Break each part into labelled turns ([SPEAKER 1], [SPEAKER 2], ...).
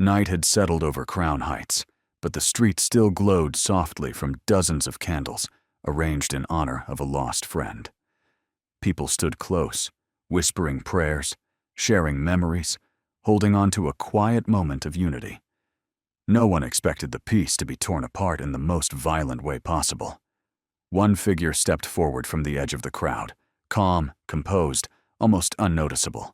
[SPEAKER 1] Night had settled over Crown Heights, but the street still glowed softly from dozens of candles arranged in honor of a lost friend. People stood close, whispering prayers, sharing memories, holding on to a quiet moment of unity. No one expected the peace to be torn apart in the most violent way possible. One figure stepped forward from the edge of the crowd, calm, composed, almost unnoticeable.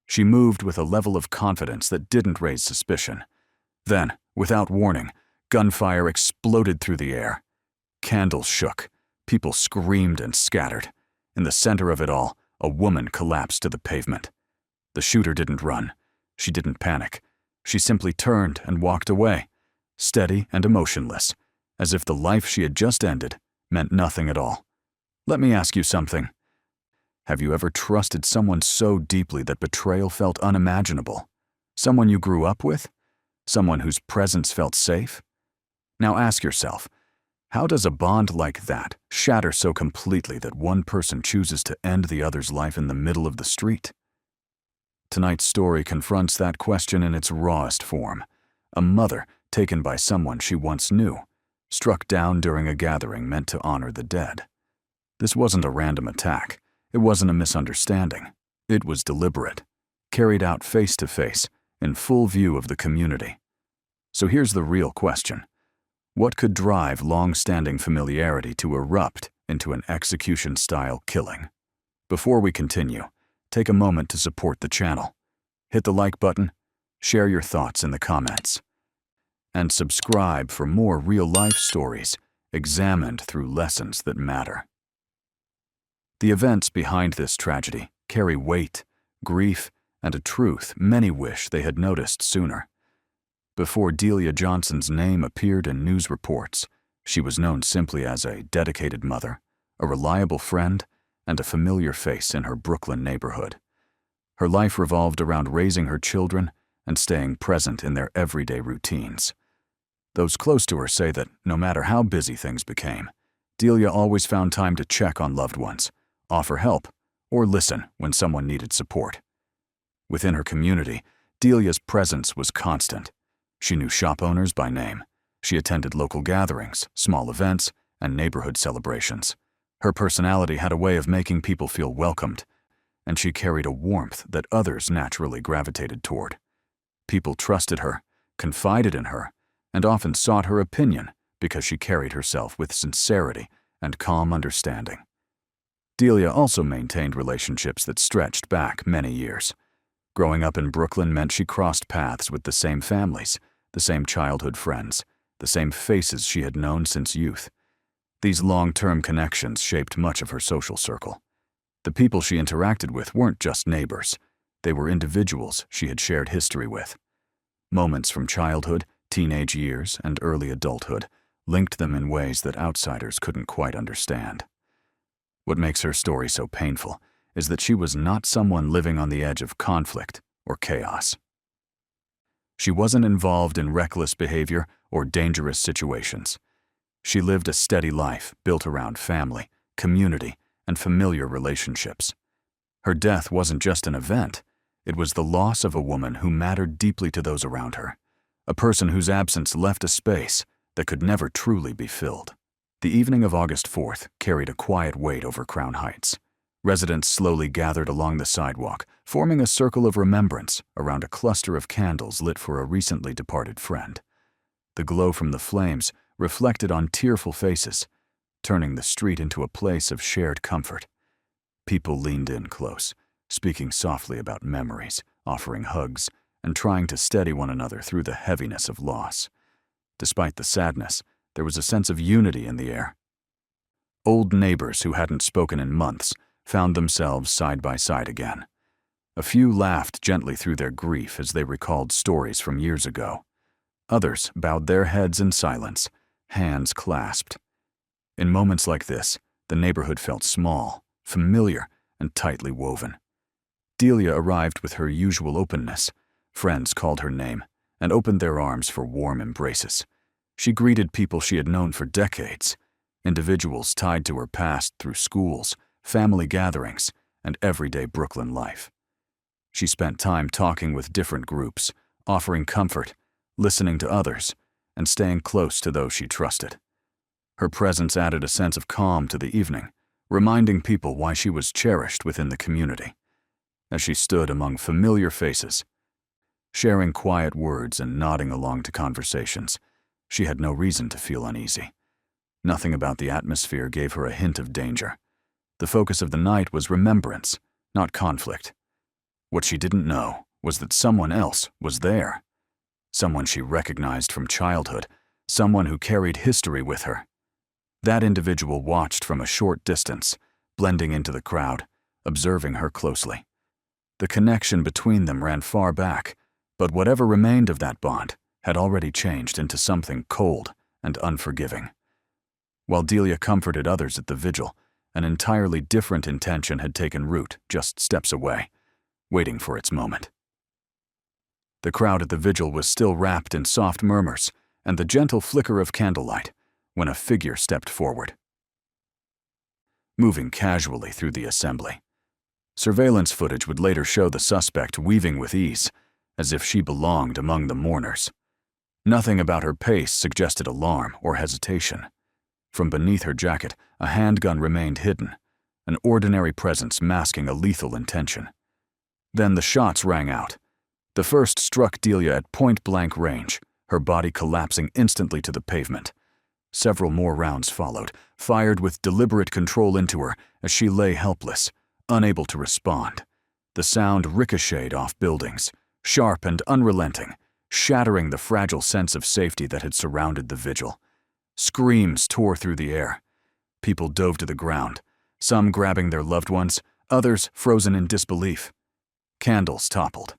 [SPEAKER 1] She moved with a level of confidence that didn't raise suspicion. Then, without warning, gunfire exploded through the air. Candles shook, people screamed and scattered. In the center of it all, a woman collapsed to the pavement. The shooter didn't run. She didn't panic. She simply turned and walked away, steady and emotionless, as if the life she had just ended meant nothing at all. Let me ask you something. Have you ever trusted someone so deeply that betrayal felt unimaginable? Someone you grew up with? Someone whose presence felt safe? Now ask yourself, how does a bond like that shatter so completely that one person chooses to end the other's life in the middle of the street? Tonight's story confronts that question in its rawest form. A mother taken by someone she once knew, struck down during a gathering meant to honor the dead. This wasn't a random attack. It wasn't a misunderstanding. It was deliberate, carried out face to face, in full view of the community. So here's the real question. What could drive long-standing familiarity to erupt into an execution-style killing? Before we continue, take a moment to support the channel. Hit the like button, share your thoughts in the comments, and subscribe for more real-life stories examined through lessons that matter. The events behind this tragedy carry weight, grief, and a truth many wish they had noticed sooner. Before Delia Johnson's name appeared in news reports, she was known simply as a dedicated mother, a reliable friend, and a familiar face in her Brooklyn neighborhood. Her life revolved around raising her children and staying present in their everyday routines. Those close to her say that no matter how busy things became, Delia always found time to check on loved ones, offer help, or listen when someone needed support. Within her community, Delia's presence was constant. She knew shop owners by name. She attended local gatherings, small events, and neighborhood celebrations. Her personality had a way of making people feel welcomed, and she carried a warmth that others naturally gravitated toward. People trusted her, confided in her, and often sought her opinion because she carried herself with sincerity and calm understanding. Delia also maintained relationships that stretched back many years. Growing up in Brooklyn meant she crossed paths with the same families, the same childhood friends, the same faces she had known since youth. These long-term connections shaped much of her social circle. The people she interacted with weren't just neighbors. They were individuals she had shared history with. Moments from childhood, teenage years, and early adulthood linked them in ways that outsiders couldn't quite understand. What makes her story so painful is that she was not someone living on the edge of conflict or chaos. She wasn't involved in reckless behavior or dangerous situations. She lived a steady life built around family, community, and familiar relationships. Her death wasn't just an event. It was the loss of a woman who mattered deeply to those around her, a person whose absence left a space that could never truly be filled. The evening of August 4th carried a quiet weight over Crown Heights. Residents slowly gathered along the sidewalk, forming a circle of remembrance around a cluster of candles lit for a recently departed friend. The glow from the flames reflected on tearful faces, turning the street into a place of shared comfort. People leaned in close, speaking softly about memories, offering hugs, and trying to steady one another through the heaviness of loss. Despite the sadness, there was a sense of unity in the air. Old neighbors who hadn't spoken in months found themselves side by side again. A few laughed gently through their grief as they recalled stories from years ago. Others bowed their heads in silence, hands clasped. In moments like this, the neighborhood felt small, familiar, and tightly woven. Delia arrived with her usual openness. Friends called her name and opened their arms for warm embraces. She greeted people she had known for decades, individuals tied to her past through schools, family gatherings, and everyday Brooklyn life. She spent time talking with different groups, offering comfort, listening to others, and staying close to those she trusted. Her presence added a sense of calm to the evening, reminding people why she was cherished within the community. As she stood among familiar faces, sharing quiet words and nodding along to conversations, she had no reason to feel uneasy. Nothing about the atmosphere gave her a hint of danger. The focus of the night was remembrance, not conflict. What she didn't know was that someone else was there. Someone she recognized from childhood, someone who carried history with her. That individual watched from a short distance, blending into the crowd, observing her closely. The connection between them ran far back, but whatever remained of that bond had already changed into something cold and unforgiving. While Delia comforted others at the vigil, an entirely different intention had taken root just steps away, waiting for its moment. The crowd at the vigil was still wrapped in soft murmurs and the gentle flicker of candlelight when a figure stepped forward, moving casually through the assembly. Surveillance footage would later show the suspect weaving with ease, as if she belonged among the mourners. Nothing about her pace suggested alarm or hesitation. From beneath her jacket, a handgun remained hidden, an ordinary presence masking a lethal intention. Then the shots rang out. The first struck Delia at point-blank range, her body collapsing instantly to the pavement. Several more rounds followed, fired with deliberate control into her as she lay helpless, unable to respond. The sound ricocheted off buildings, sharp and unrelenting, shattering the fragile sense of safety that had surrounded the vigil. Screams tore through the air. People dove to the ground, some grabbing their loved ones, others frozen in disbelief. Candles toppled.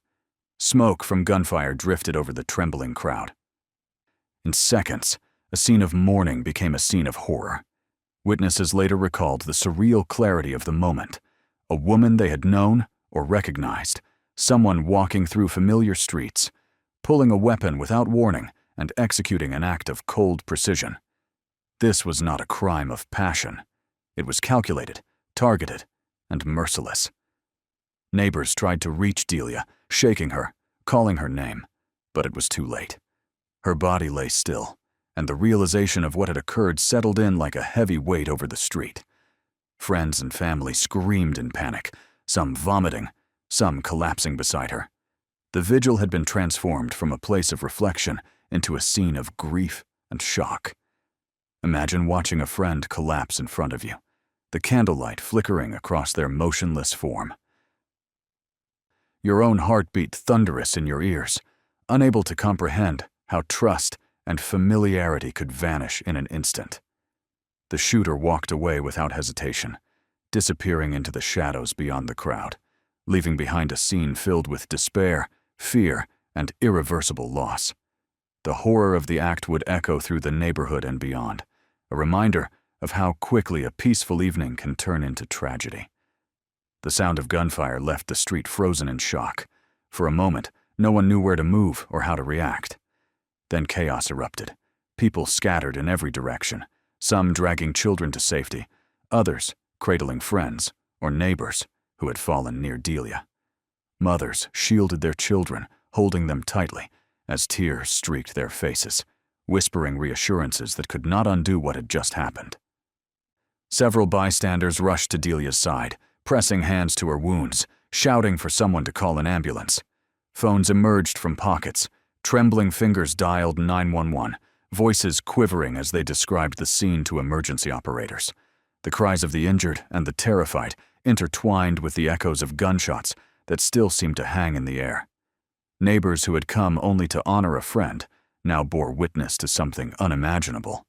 [SPEAKER 1] Smoke from gunfire drifted over the trembling crowd. In seconds, a scene of mourning became a scene of horror. Witnesses later recalled the surreal clarity of the moment. A woman they had known or recognized, someone walking through familiar streets, pulling a weapon without warning and executing an act of cold precision. This was not a crime of passion. It was calculated, targeted, and merciless. Neighbors tried to reach Delia, shaking her, calling her name, but it was too late. Her body lay still, and the realization of what had occurred settled in like a heavy weight over the street. Friends and family screamed in panic, some vomiting, some collapsing beside her. The vigil had been transformed from a place of reflection into a scene of grief and shock. Imagine watching a friend collapse in front of you, the candlelight flickering across their motionless form. Your own heartbeat thunderous in your ears, unable to comprehend how trust and familiarity could vanish in an instant. The shooter walked away without hesitation, disappearing into the shadows beyond the crowd, leaving behind a scene filled with despair, fear, and irreversible loss. The horror of the act would echo through the neighborhood and beyond, a reminder of how quickly a peaceful evening can turn into tragedy. The sound of gunfire left the street frozen in shock. For a moment, no one knew where to move or how to react. Then chaos erupted. People scattered in every direction, some dragging children to safety, others cradling friends or neighbors who had fallen near Delia. Mothers shielded their children, holding them tightly, as tears streaked their faces, whispering reassurances that could not undo what had just happened. Several bystanders rushed to Delia's side, pressing hands to her wounds, shouting for someone to call an ambulance. Phones emerged from pockets. Trembling fingers dialed 911, voices quivering as they described the scene to emergency operators. The cries of the injured and the terrified intertwined with the echoes of gunshots that still seemed to hang in the air. Neighbors who had come only to honor a friend now bore witness to something unimaginable.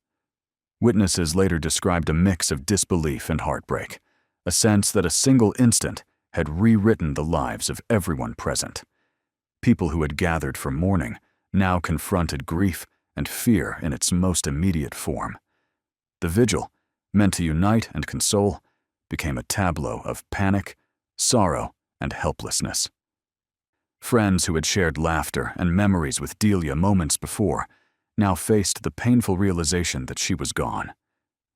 [SPEAKER 1] Witnesses later described a mix of disbelief and heartbreak, a sense that a single instant had rewritten the lives of everyone present. People who had gathered for mourning now confronted grief and fear in its most immediate form. The vigil, meant to unite and console, became a tableau of panic, sorrow, and helplessness. Friends who had shared laughter and memories with Delia moments before now faced the painful realization that she was gone.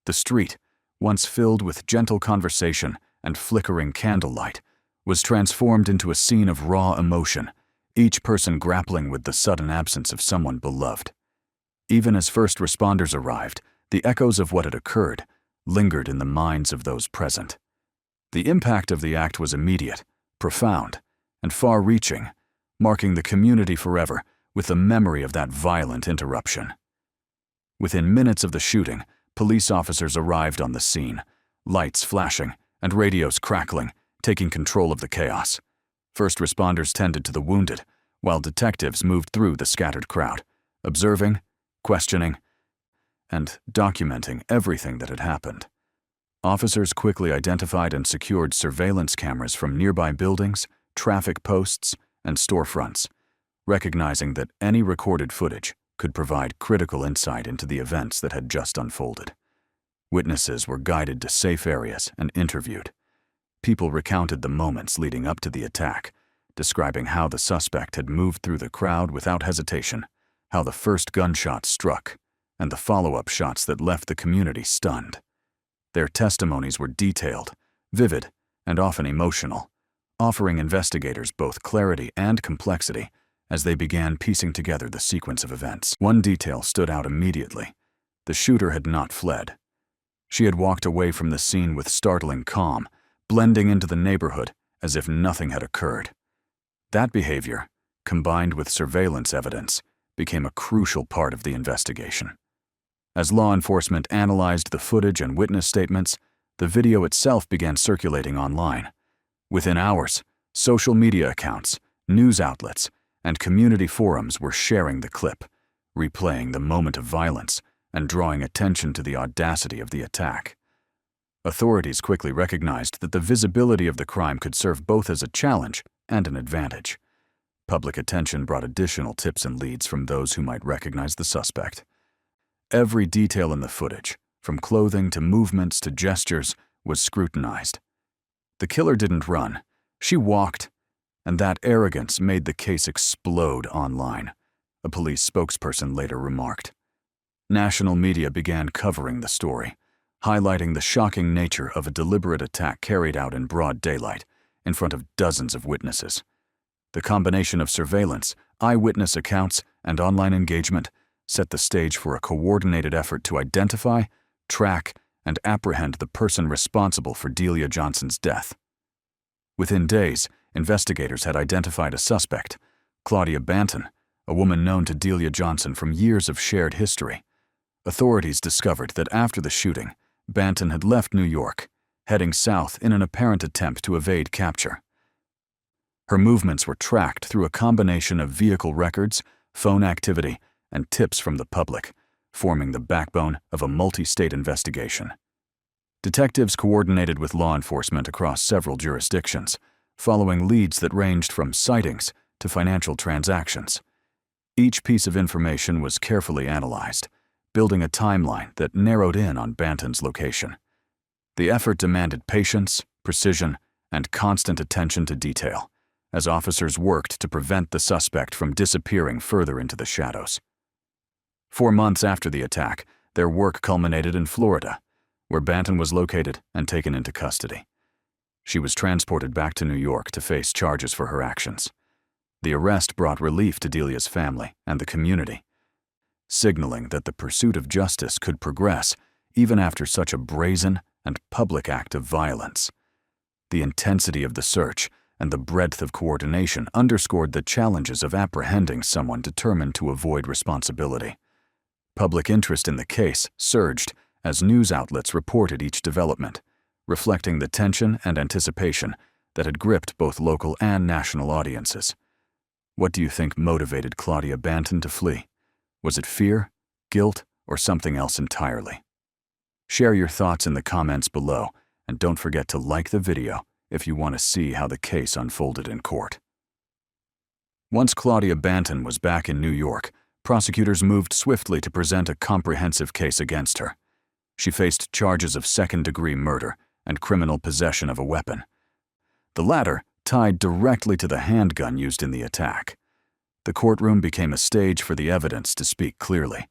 [SPEAKER 1] The street, once filled with gentle conversation and flickering candlelight, was transformed into a scene of raw emotion, each person grappling with the sudden absence of someone beloved. Even as first responders arrived, the echoes of what had occurred lingered in the minds of those present. The impact of the act was immediate, profound, and far-reaching, marking the community forever with the memory of that violent interruption. Within minutes of the shooting, police officers arrived on the scene, lights flashing and radios crackling, taking control of the chaos. First responders tended to the wounded, while detectives moved through the scattered crowd, observing, questioning, and documenting everything that had happened. Officers quickly identified and secured surveillance cameras from nearby buildings, traffic posts, and storefronts, recognizing that any recorded footage could provide critical insight into the events that had just unfolded. Witnesses were guided to safe areas and interviewed. People recounted the moments leading up to the attack, describing how the suspect had moved through the crowd without hesitation, how the first gunshot struck, and the follow-up shots that left the community stunned. Their testimonies were detailed, vivid, and often emotional, offering investigators both clarity and complexity as they began piecing together the sequence of events. One detail stood out immediately. The shooter had not fled. She had walked away from the scene with startling calm, blending into the neighborhood as if nothing had occurred. That behavior, combined with surveillance evidence, became a crucial part of the investigation. As law enforcement analyzed the footage and witness statements, the video itself began circulating online. Within hours, social media accounts, news outlets, and community forums were sharing the clip, replaying the moment of violence and drawing attention to the audacity of the attack. Authorities quickly recognized that the visibility of the crime could serve both as a challenge and an advantage. Public attention brought additional tips and leads from those who might recognize the suspect. Every detail in the footage, from clothing to movements to gestures, was scrutinized. The killer didn't run. She walked, and that arrogance made the case explode online, a police spokesperson later remarked. National media began covering the story, highlighting the shocking nature of a deliberate attack carried out in broad daylight, in front of dozens of witnesses. The combination of surveillance, eyewitness accounts, and online engagement set the stage for a coordinated effort to identify, track, and apprehend the person responsible for Delia Johnson's death. Within days, investigators had identified a suspect, Claudia Banton, a woman known to Delia Johnson from years of shared history. Authorities discovered that after the shooting, Banton had left New York, heading south in an apparent attempt to evade capture. Her movements were tracked through a combination of vehicle records, phone activity, and tips from the public, forming the backbone of a multi-state investigation. Detectives coordinated with law enforcement across several jurisdictions, following leads that ranged from sightings to financial transactions. Each piece of information was carefully analyzed, building a timeline that narrowed in on Banton's location. The effort demanded patience, precision, and constant attention to detail, as officers worked to prevent the suspect from disappearing further into the shadows. 4 months after the attack, their work culminated in Florida, where Banton was located and taken into custody. She was transported back to New York to face charges for her actions. The arrest brought relief to Delia's family and the community, signaling that the pursuit of justice could progress even after such a brazen and public act of violence. The intensity of the search and the breadth of coordination underscored the challenges of apprehending someone determined to avoid responsibility. Public interest in the case surged as news outlets reported each development, reflecting the tension and anticipation that had gripped both local and national audiences. What do you think motivated Claudia Banton to flee? Was it fear, guilt, or something else entirely? Share your thoughts in the comments below, and don't forget to like the video if you want to see how the case unfolded in court. Once Claudia Banton was back in New York, prosecutors moved swiftly to present a comprehensive case against her. She faced charges of second-degree murder and criminal possession of a weapon, the latter tied directly to the handgun used in the attack. The courtroom became a stage for the evidence to speak clearly,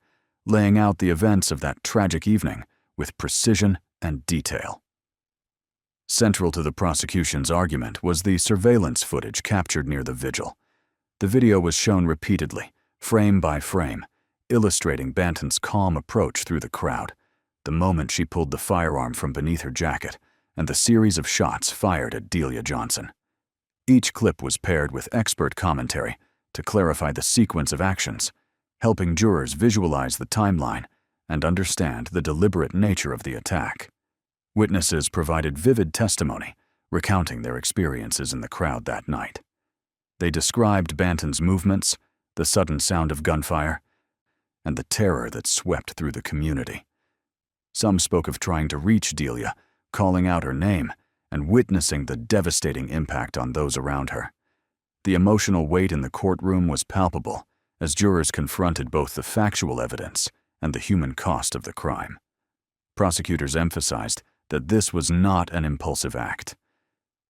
[SPEAKER 1] laying out the events of that tragic evening with precision and detail. Central to the prosecution's argument was the surveillance footage captured near the vigil. The video was shown repeatedly, frame by frame, illustrating Banton's calm approach through the crowd, the moment she pulled the firearm from beneath her jacket, and the series of shots fired at Delia Johnson. Each clip was paired with expert commentary to clarify the sequence of actions, helping jurors visualize the timeline and understand the deliberate nature of the attack. Witnesses provided vivid testimony, recounting their experiences in the crowd that night. They described Banton's movements, the sudden sound of gunfire, and the terror that swept through the community. Some spoke of trying to reach Delia, calling out her name, and witnessing the devastating impact on those around her. The emotional weight in the courtroom was palpable as jurors confronted both the factual evidence and the human cost of the crime. Prosecutors emphasized that this was not an impulsive act.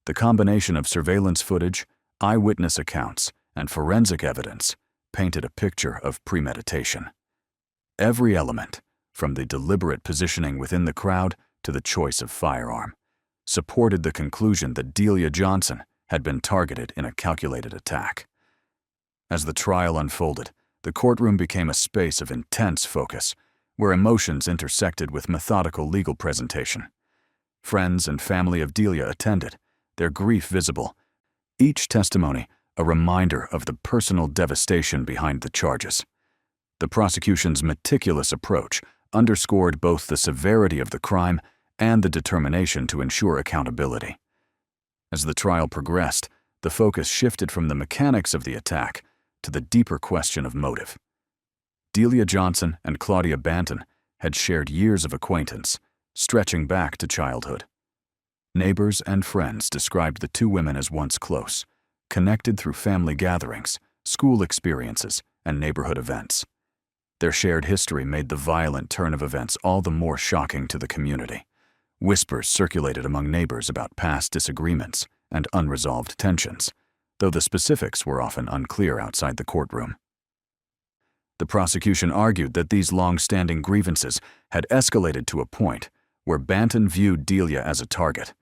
[SPEAKER 1] The combination of surveillance footage, eyewitness accounts, and forensic evidence painted a picture of premeditation. Every element, from the deliberate positioning within the crowd to the choice of firearm, supported the conclusion that Delia Johnson had been targeted in a calculated attack. As the trial unfolded, the courtroom became a space of intense focus, where emotions intersected with methodical legal presentation. Friends and family of Delia attended, their grief visible, each testimony a reminder of the personal devastation behind the charges. The prosecution's meticulous approach underscored both the severity of the crime and the determination to ensure accountability. As the trial progressed, the focus shifted from the mechanics of the attack to the deeper question of motive. Delia Johnson and Claudia Banton had shared years of acquaintance, stretching back to childhood. Neighbors and friends described the two women as once close, connected through family gatherings, school experiences, and neighborhood events. Their shared history made the violent turn of events all the more shocking to the community. Whispers circulated among neighbors about past disagreements and unresolved tensions, though the specifics were often unclear outside the courtroom. The prosecution argued that these long-standing grievances had escalated to a point where Banton viewed Delia as a target.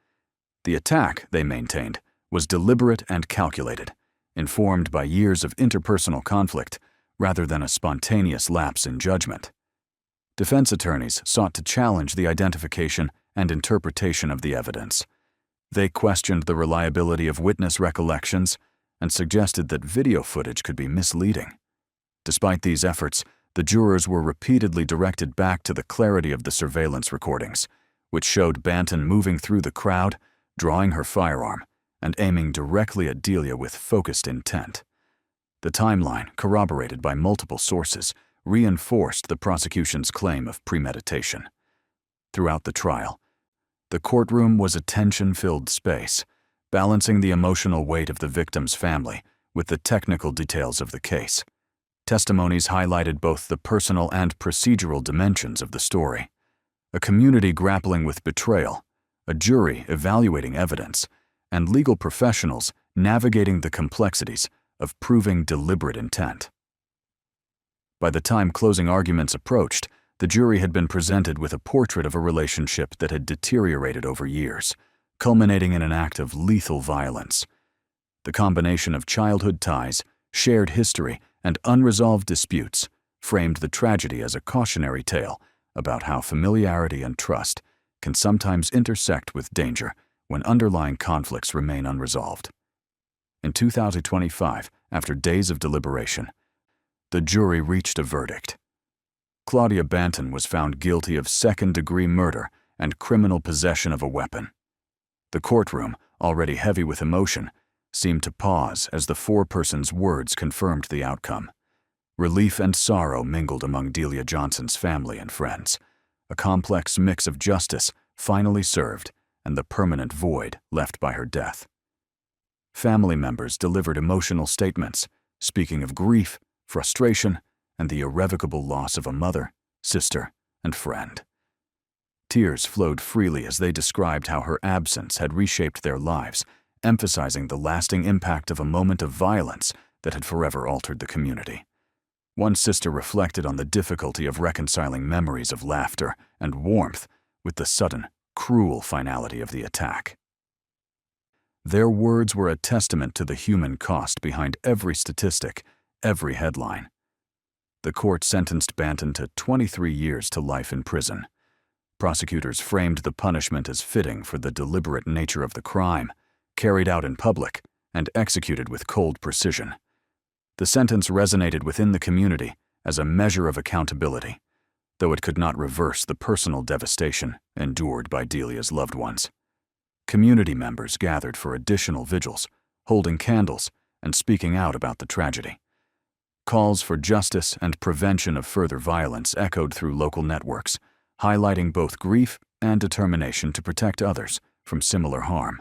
[SPEAKER 1] The attack, they maintained, was deliberate and calculated, informed by years of interpersonal conflict rather than a spontaneous lapse in judgment. Defense attorneys sought to challenge the identification and interpretation of the evidence. They questioned the reliability of witness recollections and suggested that video footage could be misleading. Despite these efforts, the jurors were repeatedly directed back to the clarity of the surveillance recordings, which showed Banton moving through the crowd, drawing her firearm, and aiming directly at Delia with focused intent. The timeline, corroborated by multiple sources, reinforced the prosecution's claim of premeditation. Throughout the trial, the courtroom was a tension-filled space, balancing the emotional weight of the victim's family with the technical details of the case. Testimonies highlighted both the personal and procedural dimensions of the story. A community grappling with betrayal, a jury evaluating evidence, and legal professionals navigating the complexities of proving deliberate intent. By the time closing arguments approached, the jury had been presented with a portrait of a relationship that had deteriorated over years, culminating in an act of lethal violence. The combination of childhood ties, shared history, and unresolved disputes framed the tragedy as a cautionary tale about how familiarity and trust can sometimes intersect with danger when underlying conflicts remain unresolved. In 2025, after days of deliberation, the jury reached a verdict. Claudia Banton was found guilty of second-degree murder and criminal possession of a weapon. The courtroom, already heavy with emotion, seemed to pause as the foreperson's words confirmed the outcome. Relief and sorrow mingled among Delia Johnson's family and friends, a complex mix of justice finally served and the permanent void left by her death. Family members delivered emotional statements, speaking of grief, frustration, and the irrevocable loss of a mother, sister, and friend. Tears flowed freely as they described how her absence had reshaped their lives, emphasizing the lasting impact of a moment of violence that had forever altered the community. One sister reflected on the difficulty of reconciling memories of laughter and warmth with the sudden, cruel finality of the attack. Their words were a testament to the human cost behind every statistic, every headline. The court sentenced Banton to 23 years to life in prison. Prosecutors framed the punishment as fitting for the deliberate nature of the crime, carried out in public, and executed with cold precision. The sentence resonated within the community as a measure of accountability, though it could not reverse the personal devastation endured by Delia's loved ones. Community members gathered for additional vigils, holding candles and speaking out about the tragedy. Calls for justice and prevention of further violence echoed through local networks, highlighting both grief and determination to protect others from similar harm.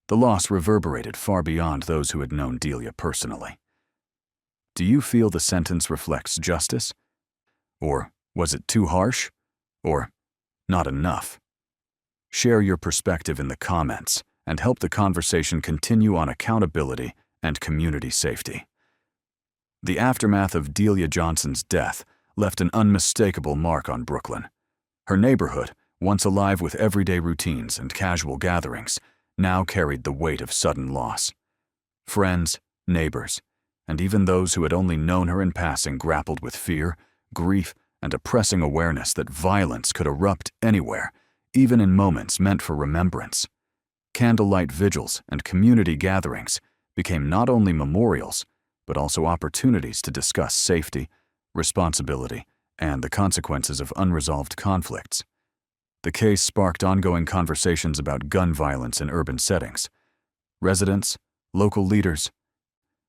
[SPEAKER 1] The loss reverberated far beyond those who had known Delia personally. Do you feel the sentence reflects justice? Or was it too harsh? Or not enough? Share your perspective in the comments and help the conversation continue on accountability and community safety. The aftermath of Delia Johnson's death left an unmistakable mark on Brooklyn. Her neighborhood, once alive with everyday routines and casual gatherings, now carried the weight of sudden loss. Friends, neighbors, and even those who had only known her in passing grappled with fear, grief, and a pressing awareness that violence could erupt anywhere, even in moments meant for remembrance. Candlelight vigils and community gatherings became not only memorials, but also opportunities to discuss safety, responsibility, and the consequences of unresolved conflicts. The case sparked ongoing conversations about gun violence in urban settings. Residents, local leaders,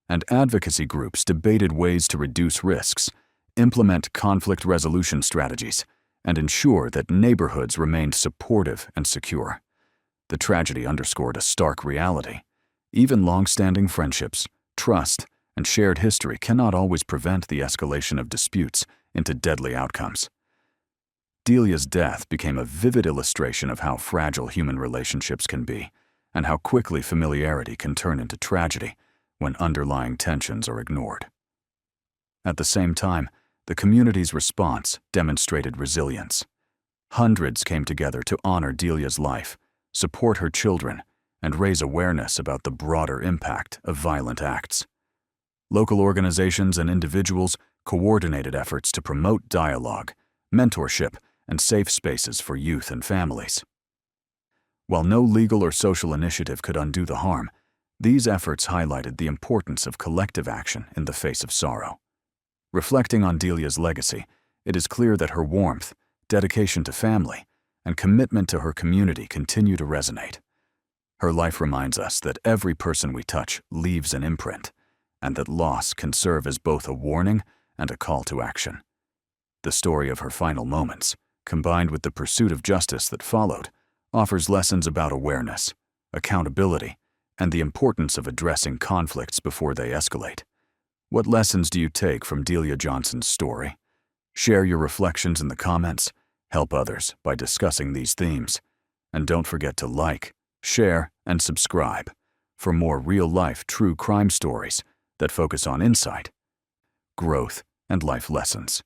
[SPEAKER 1] and advocacy groups debated ways to reduce risks, implement conflict resolution strategies, and ensure that neighborhoods remained supportive and secure. The tragedy underscored a stark reality. Even long-standing friendships, trust, and shared history cannot always prevent the escalation of disputes into deadly outcomes. Delia's death became a vivid illustration of how fragile human relationships can be, and how quickly familiarity can turn into tragedy when underlying tensions are ignored. At the same time, the community's response demonstrated resilience. Hundreds came together to honor Delia's life, support her children, and raise awareness about the broader impact of violent acts. Local organizations and individuals coordinated efforts to promote dialogue, mentorship, and safe spaces for youth and families. While no legal or social initiative could undo the harm, these efforts highlighted the importance of collective action in the face of sorrow. Reflecting on Delia's legacy, it is clear that her warmth, dedication to family, and commitment to her community continue to resonate. Her life reminds us that every person we touch leaves an imprint, and that loss can serve as both a warning and a call to action. The story of her final moments, combined with the pursuit of justice that followed, offers lessons about awareness, accountability, and the importance of addressing conflicts before they escalate. What lessons do you take from Delia Johnson's story? Share your reflections in the comments, help others by discussing these themes, and don't forget to like, share, and subscribe for more real-life true crime stories that focus on insight, growth, and life lessons.